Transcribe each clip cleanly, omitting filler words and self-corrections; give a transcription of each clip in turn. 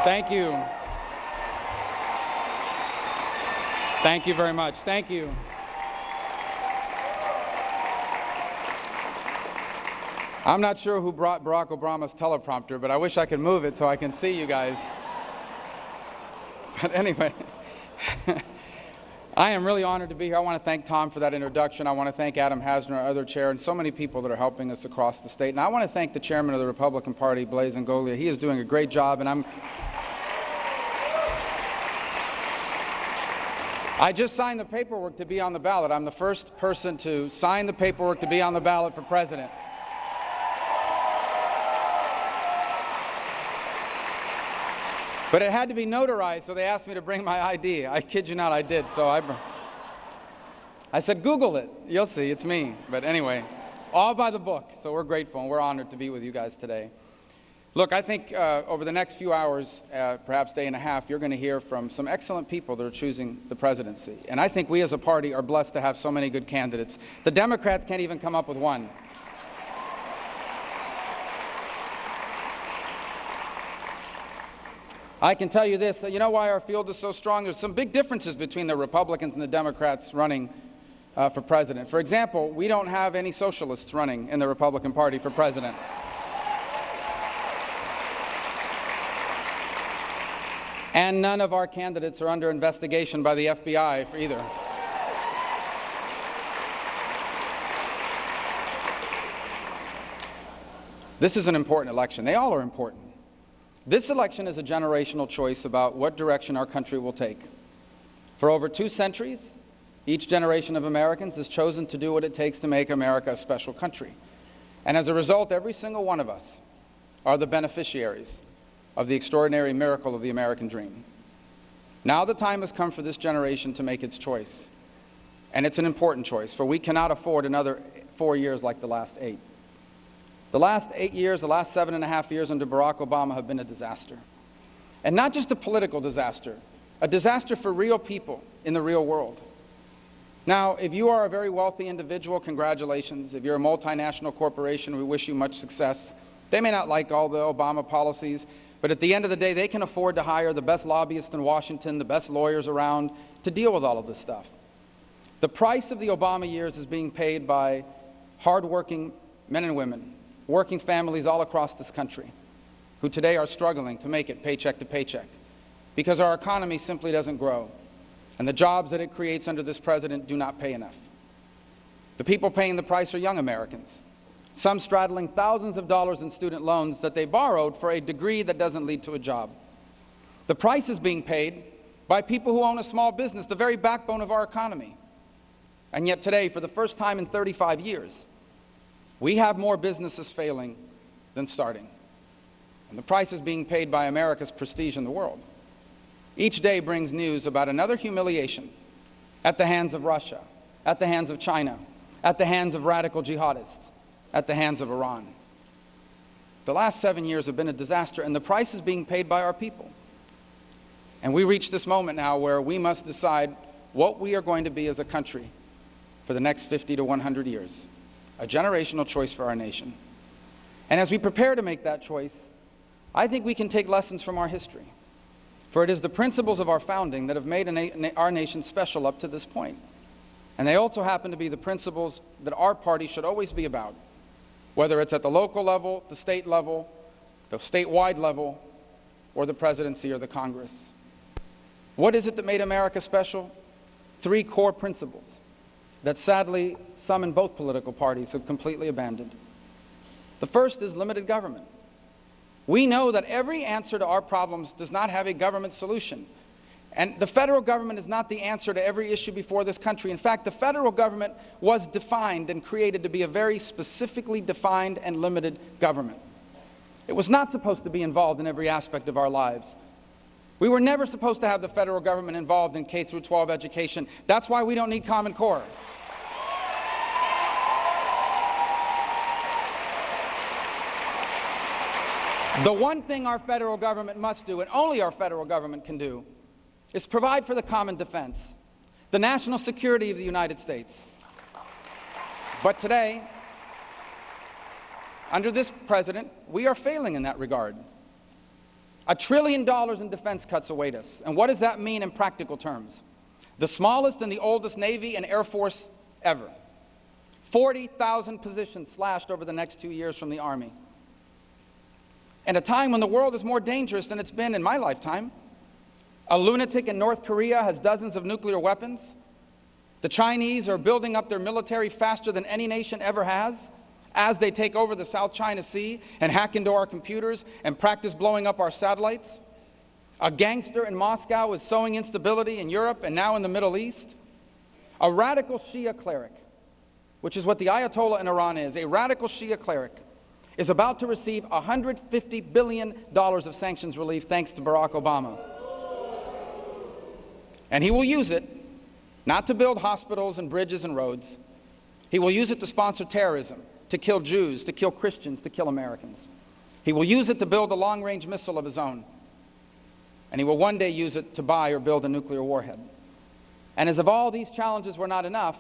Thank you. Thank you very much. Thank you. I'm not sure who brought Barack Obama's teleprompter, but I wish I could move it so I can see you guys. But anyway, I am really honored to be here. I want to thank Tom for that introduction. I want to thank Adam Hasner, our other chair, and so many people that are helping us across the state. And I want to thank the chairman of the Republican Party, Blaise Ngolia. He is doing a great job, and I just signed the paperwork to be on the ballot. I'm the first person to sign the paperwork to be on the ballot for president. But it had to be notarized, so they asked me to bring my ID. I kid you not, I did. So I said, Google it. You'll see, it's me. But anyway, all by the book. So we're grateful, and we're honored to be with you guys today. Look, I think over the next few hours, perhaps day and a half, you're going to hear from some excellent people that are choosing the presidency. And I think we as a party are blessed to have so many good candidates. The Democrats can't even come up with one. I can tell you this, you know why our field is so strong? There's some big differences between the Republicans and the Democrats running for president. For example, we don't have any socialists running in the Republican Party for president. And none of our candidates are under investigation by the FBI for either. This is an important election. They all are important. This election is a generational choice about what direction our country will take. For over 2 centuries, each generation of Americans has chosen to do what it takes to make America a special country. And as a result, every single one of us are the beneficiaries of the extraordinary miracle of the American dream. Now the time has come for this generation to make its choice. And it's an important choice, for we cannot afford another 4 years like the last 8. The last 8 years, the last 7.5 years under Barack Obama have been a disaster. And not just a political disaster, a disaster for real people in the real world. Now, if you are a very wealthy individual, congratulations. If you're a multinational corporation, we wish you much success. They may not like all the Obama policies, but at the end of the day, they can afford to hire the best lobbyists in Washington, the best lawyers around to deal with all of this stuff. The price of the Obama years is being paid by hardworking men and women, working families all across this country who today are struggling to make it paycheck to paycheck because our economy simply doesn't grow and the jobs that it creates under this president do not pay enough. The people paying the price are young Americans, some straddling thousands of dollars in student loans that they borrowed for a degree that doesn't lead to a job. The price is being paid by people who own a small business, the very backbone of our economy. And yet today, for the first time in 35 years, we have more businesses failing than starting. And the price is being paid by America's prestige in the world. Each day brings news about another humiliation at the hands of Russia, at the hands of China, at the hands of radical jihadists, at the hands of Iran. The last 7 years have been a disaster, and the price is being paid by our people. And we reach this moment now where we must decide what we are going to be as a country for the next 50 to 100 years. A generational choice for our nation. And as we prepare to make that choice, I think we can take lessons from our history. For it is the principles of our founding that have made our nation special up to this point. And they also happen to be the principles that our party should always be about, whether it's at the local level, the statewide level, or the presidency or the Congress. What is it that made America special? 3 core principles that sadly some in both political parties have completely abandoned. The first is limited government. We know that every answer to our problems does not have a government solution. And the federal government is not the answer to every issue before this country. In fact, the federal government was defined and created to be a very specifically defined and limited government. It was not supposed to be involved in every aspect of our lives. We were never supposed to have the federal government involved in K-12 education. That's why we don't need Common Core. The one thing our federal government must do, and only our federal government can do, is provide for the common defense, the national security of the United States. But today, under this president, we are failing in that regard. $1 trillion in defense cuts await us. And what does that mean in practical terms? The smallest and the oldest Navy and Air Force ever. 40,000 positions slashed over the next 2 years from the Army. In a time when the world is more dangerous than it's been in my lifetime. A lunatic in North Korea has dozens of nuclear weapons. The Chinese are building up their military faster than any nation ever has, as they take over the South China Sea and hack into our computers and practice blowing up our satellites. A gangster in Moscow is sowing instability in Europe and now in the Middle East. A radical Shia cleric, which is what the Ayatollah in Iran is, a radical Shia cleric, is about to receive $150 billion of sanctions relief thanks to Barack Obama. And he will use it not to build hospitals and bridges and roads. He will use it to sponsor terrorism, to kill Jews, to kill Christians, to kill Americans. He will use it to build a long-range missile of his own. And he will one day use it to buy or build a nuclear warhead. And as if all these challenges were not enough,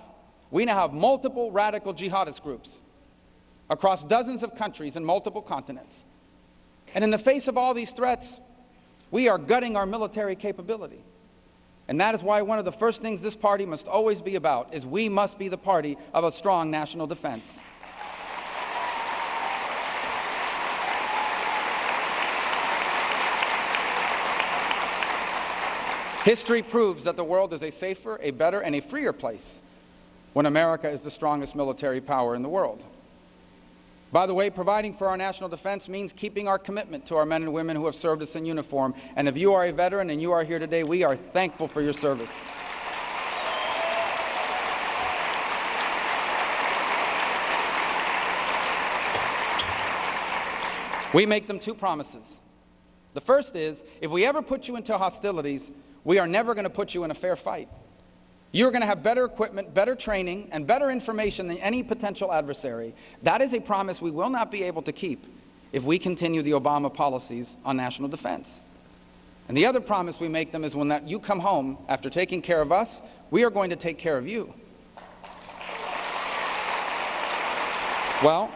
we now have multiple radical jihadist groups across dozens of countries and multiple continents. And in the face of all these threats, we are gutting our military capability. And that is why one of the first things this party must always be about is we must be the party of a strong national defense. History proves that the world is a safer, a better, and a freer place when America is the strongest military power in the world. By the way, providing for our national defense means keeping our commitment to our men and women who have served us in uniform. And if you are a veteran and you are here today, we are thankful for your service. We make them two promises. The first is, if we ever put you into hostilities, we are never going to put you in a fair fight. You're going to have better equipment, better training, and better information than any potential adversary. That is a promise we will not be able to keep if we continue the Obama policies on national defense. And the other promise we make them is when you come home after taking care of us, we are going to take care of you. Well,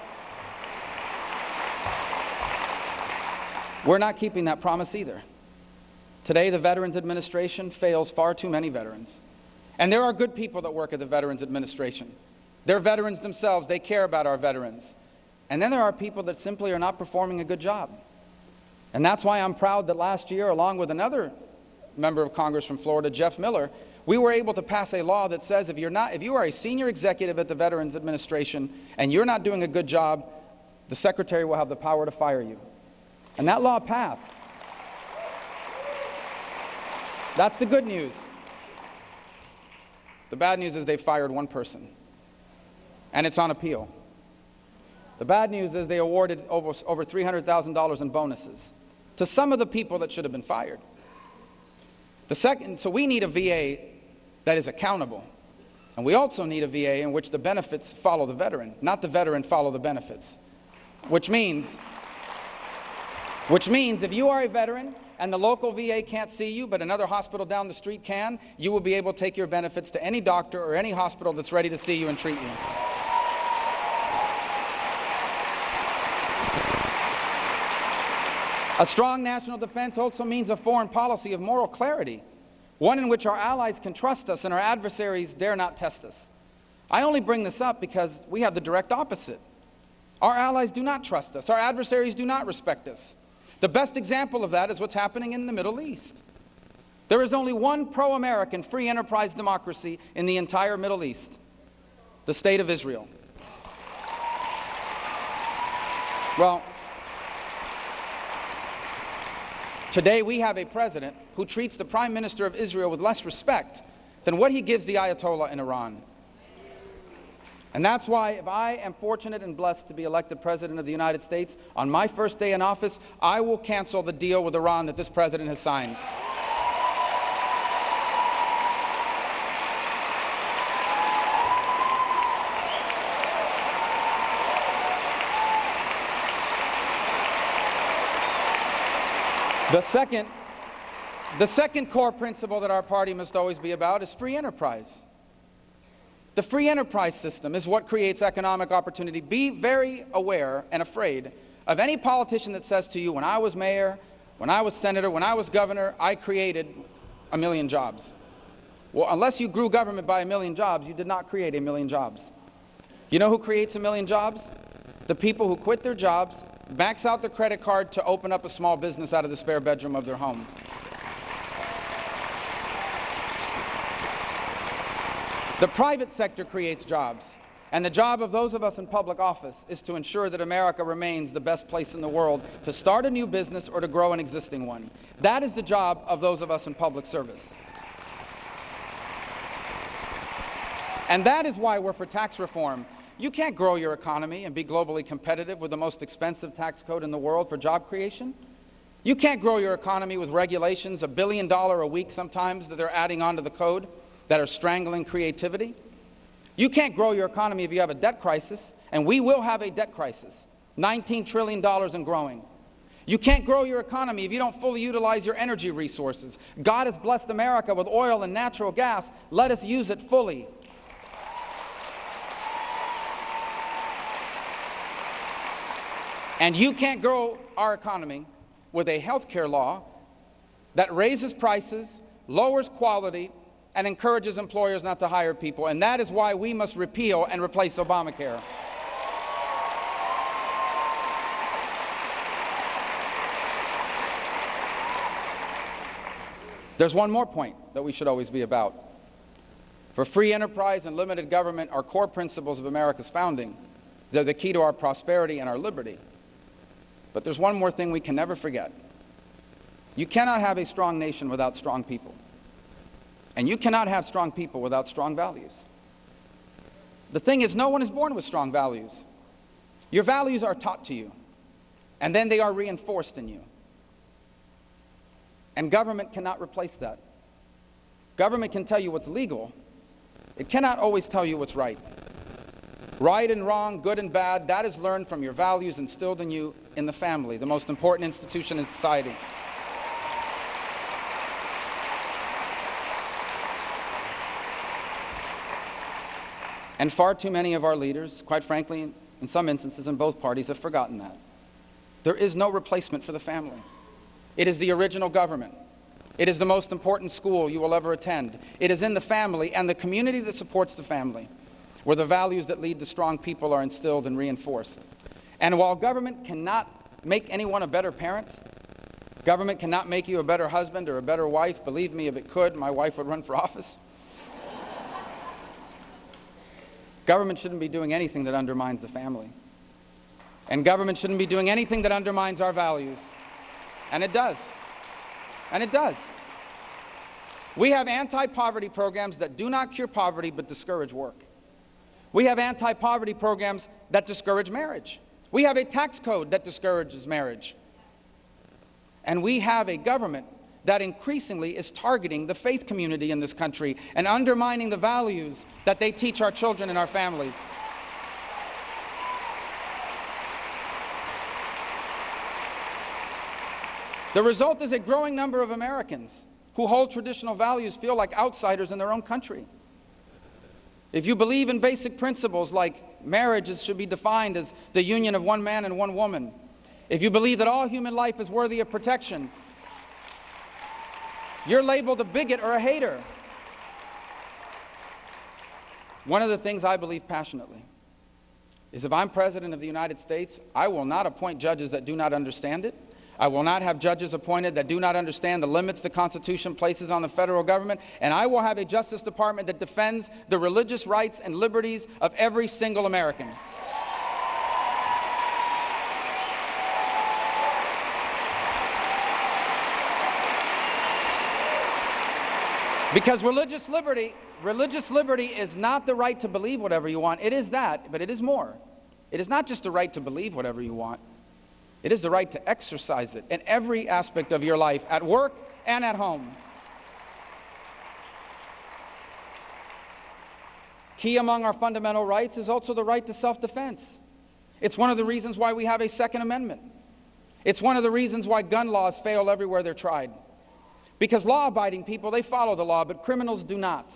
we're not keeping that promise either. Today, the Veterans Administration fails far too many veterans. And there are good people that work at the Veterans Administration. They're veterans themselves. They care about our veterans. And then there are people that simply are not performing a good job. And that's why I'm proud that last year, along with another member of Congress from Florida, Jeff Miller, we were able to pass a law that says if you are a senior executive at the Veterans Administration and you're not doing a good job, the Secretary will have the power to fire you. And that law passed. That's the good news. The bad news is they fired one person, and it's on appeal. The bad news is they awarded over $300,000 in bonuses to some of the people that should have been fired. So we need a VA that is accountable, and we also need a VA in which the benefits follow the veteran, not the veteran follow the benefits, which means if you are a veteran and the local VA can't see you, but another hospital down the street can, you will be able to take your benefits to any doctor or any hospital that's ready to see you and treat you. A strong national defense also means a foreign policy of moral clarity, one in which our allies can trust us and our adversaries dare not test us. I only bring this up because we have the direct opposite. Our allies do not trust us. Our adversaries do not respect us. The best example of that is what's happening in the Middle East. There is only one pro-American free enterprise democracy in the entire Middle East, the State of Israel. Well, today we have a president who treats the Prime Minister of Israel with less respect than what he gives the Ayatollah in Iran. And that's why, if I am fortunate and blessed to be elected President of the United States, on my first day in office, I will cancel the deal with Iran that this president has signed. The second core principle that our party must always be about is free enterprise. The free enterprise system is what creates economic opportunity. Be very aware and afraid of any politician that says to you, when I was mayor, When I was senator, when I was governor, I created 1 million jobs. Well, unless you grew government by 1 million jobs, you did not create 1 million jobs. You know who creates 1 million jobs? The people who quit their jobs, max out their credit card to open up a small business out of the spare bedroom of their home. The private sector creates jobs. And the job of those of us in public office is to ensure that America remains the best place in the world to start a new business or to grow an existing one. That is the job of those of us in public service. And that is why we're for tax reform. You can't grow your economy and be globally competitive with the most expensive tax code in the world for job creation. You can't grow your economy with regulations, $1 billion a week sometimes that they're adding onto the code that are strangling creativity. You can't grow your economy if you have a debt crisis, and we will have a debt crisis, $19 trillion and growing. You can't grow your economy if you don't fully utilize your energy resources. God has blessed America with oil and natural gas. Let us use it fully. And you can't grow our economy with a health care law that raises prices, lowers quality, and encourages employers not to hire people. And that is why we must repeal and replace Obamacare. There's one more point that we should always be about. For free enterprise and limited government are core principles of America's founding. They're the key to our prosperity and our liberty. But there's one more thing we can never forget. You cannot have a strong nation without strong people. And you cannot have strong people without strong values. The thing is, no one is born with strong values. Your values are taught to you, and then they are reinforced in you. And government cannot replace that. Government can tell you what's legal. It cannot always tell you what's right. Right and wrong, good and bad, that is learned from your values instilled in you in the family, the most important institution in society. And far too many of our leaders, quite frankly, in some instances in both parties, have forgotten that. There is no replacement for the family. It is the original government. It is the most important school you will ever attend. It is in the family and the community that supports the family, where the values that lead to strong people are instilled and reinforced. And while government cannot make anyone a better parent, government cannot make you a better husband or a better wife. Believe me, if it could, my wife would run for office. Government shouldn't be doing anything that undermines the family. And government shouldn't be doing anything that undermines our values. And it does. And it does. We have anti-poverty programs that do not cure poverty but discourage work. We have anti-poverty programs that discourage marriage. We have a tax code that discourages marriage. And we have a government that increasingly is targeting the faith community in this country and undermining the values that they teach our children and our families. The result is a growing number of Americans who hold traditional values feel like outsiders in their own country. If you believe in basic principles like marriage should be defined as the union of one man and one woman, if you believe that all human life is worthy of protection, you're labeled a bigot or a hater. One of the things I believe passionately is if I'm President of the United States, I will not appoint judges that do not understand it. I will not have judges appointed that do not understand the limits the Constitution places on the federal government, and I will have a Justice Department that defends the religious rights and liberties of every single American. Because religious liberty is not the right to believe whatever you want. It is that, but it is more. It is not just the right to believe whatever you want. It is the right to exercise it in every aspect of your life, at work and at home. Key among our fundamental rights is also the right to self-defense. It's one of the reasons why we have a Second Amendment. It's one of the reasons why gun laws fail everywhere they're tried. Because law-abiding people, they follow the law, but criminals do not.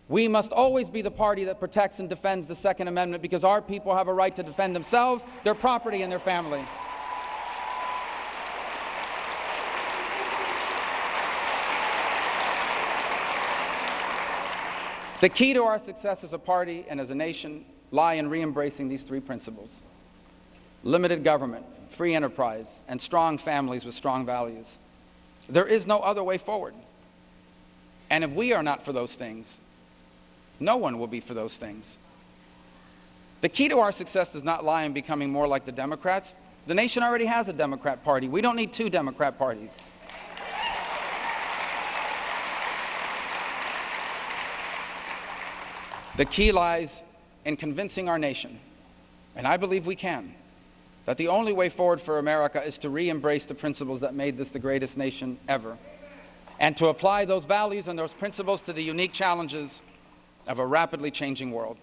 We must always be the party that protects and defends the Second Amendment because our people have a right to defend themselves, their property, and their family. The key to our success as a party and as a nation lie in re-embracing these three principles: limited government, free enterprise, and strong families with strong values. There is no other way forward. And if we are not for those things, no one will be for those things. The key to our success does not lie in becoming more like the Democrats. The nation already has a Democrat Party. We don't need two Democrat parties. The key lies in convincing our nation, and I believe we can, that the only way forward for America is to re-embrace the principles that made this the greatest nation ever, and to apply those values and those principles to the unique challenges of a rapidly changing world.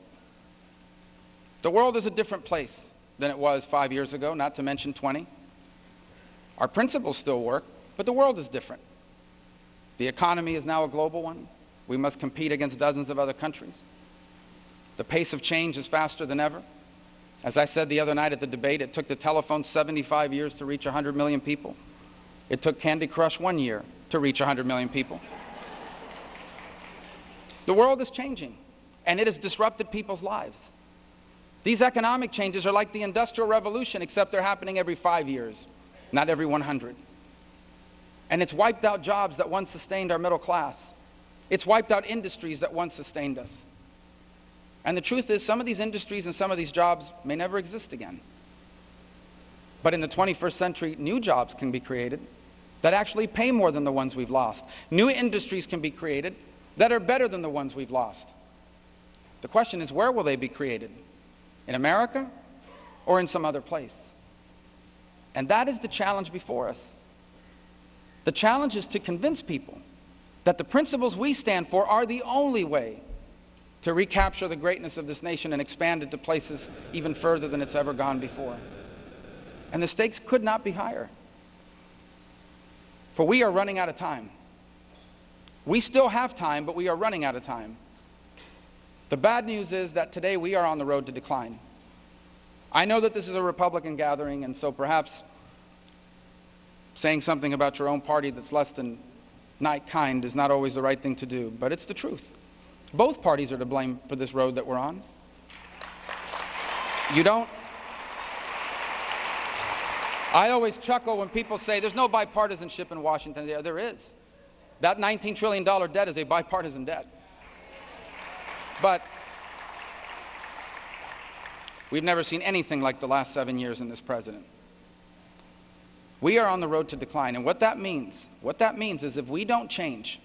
The world is a different place than it was 5 years ago, not to mention 20. Our principles still work, but the world is different. The economy is now a global one. We must compete against dozens of other countries. The pace of change is faster than ever. As I said the other night at the debate, it took the telephone 75 years to reach 100 million people. It took Candy Crush 1 year to reach 100 million people. The world is changing, and it has disrupted people's lives. These economic changes are like the Industrial Revolution, except they're happening every 5 years, not every 100. And it's wiped out jobs that once sustained our middle class. It's wiped out industries that once sustained us. And the truth is, some of these industries and some of these jobs may never exist again. But in the 21st century, new jobs can be created that actually pay more than the ones we've lost. New industries can be created that are better than the ones we've lost. The question is, where will they be created? In America or in some other place? And that is the challenge before us. The challenge is to convince people that the principles we stand for are the only way to recapture the greatness of this nation and expand it to places even further than it's ever gone before. And the stakes could not be higher. For we are running out of time. We still have time, but we are running out of time. The bad news is that today we are on the road to decline. I know that this is a Republican gathering, and so perhaps saying something about your own party that's less than kind is not always the right thing to do, but it's the truth. Both parties are to blame for this road that we're on. I always chuckle when people say there's no bipartisanship in Washington. There is. That $19 trillion debt is a bipartisan debt. But we've never seen anything like the last 7 years in this president. We are on the road to decline, and what that means is if we don't change,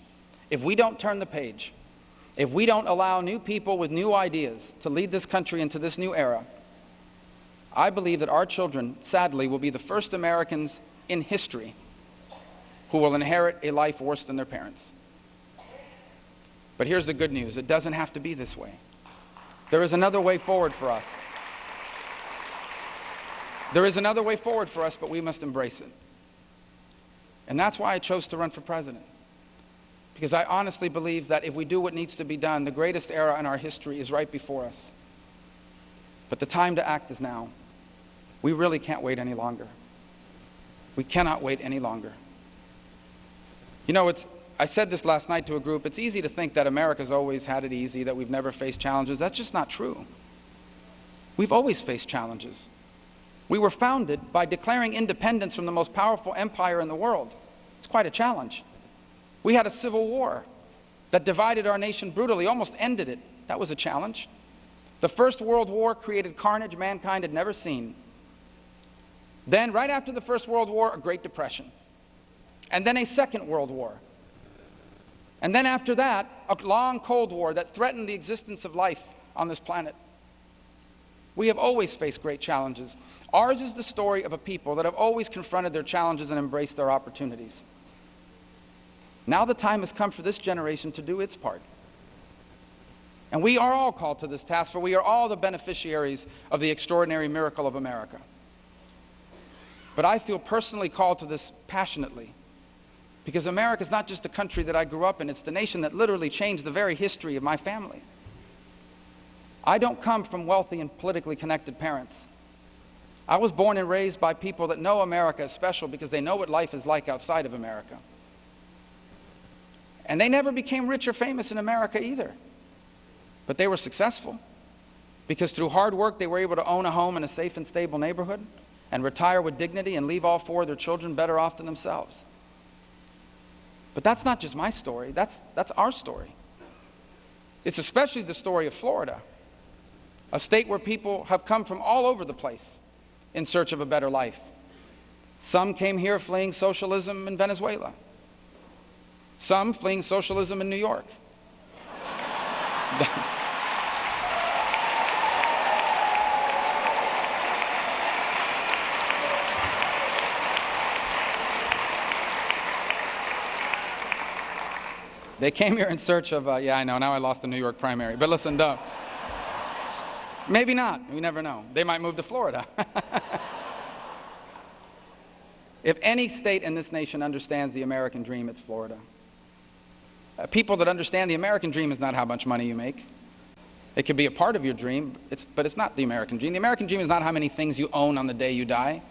if we don't turn the page, if we don't allow new people with new ideas to lead this country into this new era, I believe that our children, sadly, will be the first Americans in history who will inherit a life worse than their parents. But here's the good news. It doesn't have to be this way. There is another way forward for us. There is another way forward for us, but we must embrace it. And that's why I chose to run for president. Because I honestly believe that if we do what needs to be done, the greatest era in our history is right before us. But the time to act is now. We really can't wait any longer. We cannot wait any longer. You know, I said this last night to a group, it's easy to think that America's always had it easy, that we've never faced challenges. That's just not true. We've always faced challenges. We were founded by declaring independence from the most powerful empire in the world. It's quite a challenge. We had a civil war that divided our nation brutally, almost ended it. That was a challenge. The First World War created carnage mankind had never seen. Then, right after the First World War, a Great Depression. And then a Second World War. And then after that, a long Cold War that threatened the existence of life on this planet. We have always faced great challenges. Ours is the story of a people that have always confronted their challenges and embraced their opportunities. Now the time has come for this generation to do its part. And we are all called to this task, for we are all the beneficiaries of the extraordinary miracle of America. But I feel personally called to this passionately, because America is not just the country that I grew up in, it's the nation that literally changed the very history of my family. I don't come from wealthy and politically connected parents. I was born and raised by people that know America is special because they know what life is like outside of America. And they never became rich or famous in America either. But they were successful because through hard work they were able to own a home in a safe and stable neighborhood and retire with dignity and leave all 4 of their children better off than themselves. But that's not just my story, that's our story. It's especially the story of Florida, a state where people have come from all over the place in search of a better life. Some came here fleeing socialism in Venezuela. Some fleeing socialism in New York. They came here in search of, yeah, I know, now I lost the New York primary. But listen, maybe not. We never know. They might move to Florida. If any state in this nation understands the American dream, it's Florida. People that understand the American dream is not how much money you make. It could be a part of your dream, but it's not the American dream. The American dream is not how many things you own on the day you die.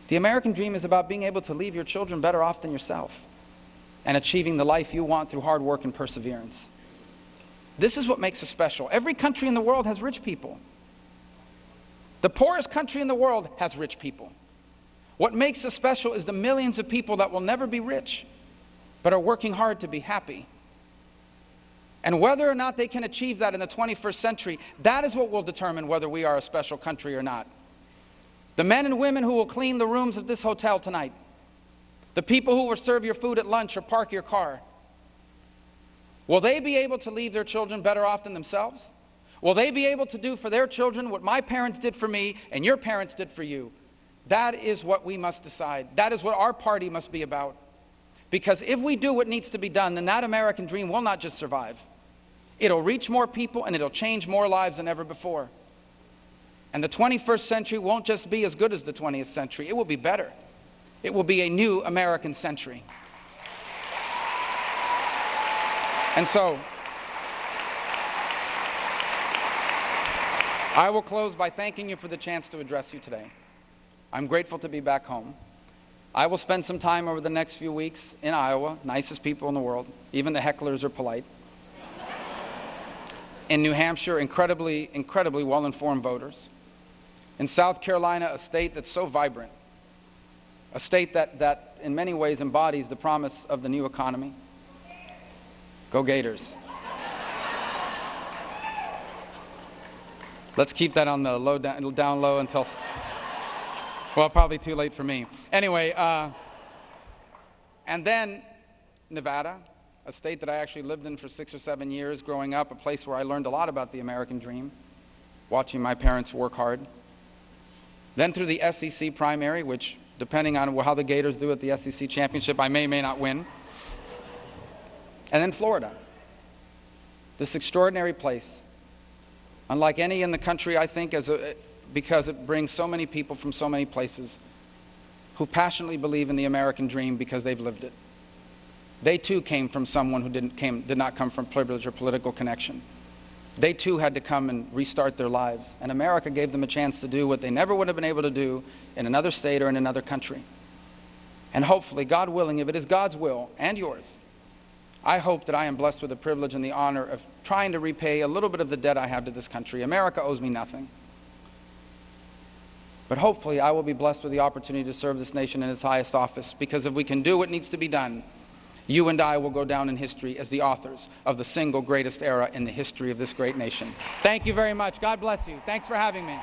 The American dream is about being able to leave your children better off than yourself and achieving the life you want through hard work and perseverance. This is what makes us special. Every country in the world has rich people. The poorest country in the world has rich people. What makes us special is the millions of people that will never be rich, but are working hard to be happy. And whether or not they can achieve that in the 21st century, that is what will determine whether we are a special country or not. The men and women who will clean the rooms of this hotel tonight, the people who will serve your food at lunch or park your car, will they be able to leave their children better off than themselves? Will they be able to do for their children what my parents did for me and your parents did for you? That is what we must decide. That is what our party must be about. Because if we do what needs to be done, then that American dream will not just survive. It'll reach more people and it'll change more lives than ever before. And the 21st century won't just be as good as the 20th century. It will be better. It will be a new American century. And so, I will close by thanking you for the chance to address you today. I'm grateful to be back home. I will spend some time over the next few weeks in Iowa, nicest people in the world. Even the hecklers are polite. In New Hampshire, incredibly well-informed voters. In South Carolina, a state that's so vibrant. A state that in many ways embodies the promise of the new economy. Go Gators. Let's keep that on the down low until, well, probably too late for me. Anyway, and then Nevada, a state that I actually lived in for 6 or 7 years growing up, a place where I learned a lot about the American dream, watching my parents work hard. Then through the SEC primary, which, depending on how the Gators do at the SEC championship, I may not win. And then Florida, this extraordinary place, unlike any in the country, I think, because it brings so many people from so many places who passionately believe in the American dream because they've lived it. They too came from someone who did not come from privilege or political connection. They too had to come and restart their lives, and America gave them a chance to do what they never would have been able to do in another state or in another country. And hopefully, God willing, if it is God's will and yours, I hope that I am blessed with the privilege and the honor of trying to repay a little bit of the debt I have to this country. America owes me nothing. But hopefully, I will be blessed with the opportunity to serve this nation in its highest office, because if we can do what needs to be done, you and I will go down in history as the authors of the single greatest era in the history of this great nation. Thank you very much. God bless you. Thanks for having me.